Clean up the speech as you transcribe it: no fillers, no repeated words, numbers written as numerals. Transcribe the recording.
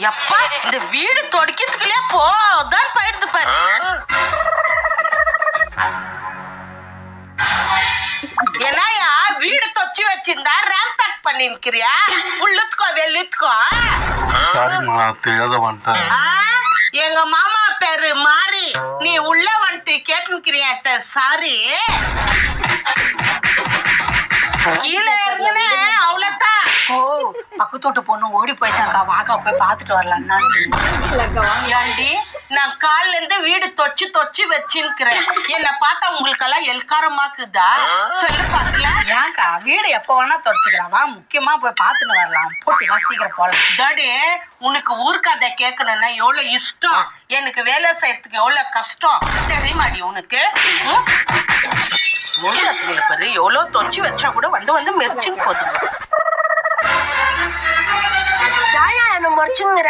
எப்பா இந்த வீடு தொடக்கிறதுக்குள்ளே போதான் போயிடுது பாரு. என்னையா வீடு தொச்சி வச்சிருந்தா ரேம் பேக் பண்ணிருக்கிறியா? உள்ளுத்துக்கோ வெளியுத்துக்கோ. சாரிம்மா, தெரியாத வந்துட்டேன். எங்க மாமா பேரு மாறி, நீ உள்ள வந்துட்டு கேட்டுக்கிறியாட்ட சாரி. கீழே இறங்குனே அவ்வளவுதான். ஓ, பக்கத்து வீட்டு பொண்ணு ஓடி போயிச்சாக்கா, வாக்கா போய் பாத்துட்டு வரலான்னான்ட்டு. ஏண்டி நான் கால்ல இருந்து வீடு தொச்சு தொச்சு வச்சிருக்கிறேன். என்ன பார்த்தா உங்களுக்கெல்லாம் எல்காரமாக்குதா? சொல்லு பாக்கல. ஏன்க்கா வீடு எப்ப வேணா தொடச்சுக்கலாம், வா முக்கியமா போய் பாத்துட்டு வரலாம். போட்டு வா, சீக்கிரம் போலாம். டாடி, உனக்கு ஊர்க்கதை கேட்கணும்னா எவ்வளவு இஷ்டம், எனக்கு வேலை செய்யறதுக்கு எவ்வளவு கஷ்டம் தெரியுமாடி உனக்கு? மூலத்துல பாரு, எவ்வளவு தொச்சு வச்சா கூட வந்து வந்து மெரிச்சுன்னு போதுங்க. என்ன முடிச்சுங்கிற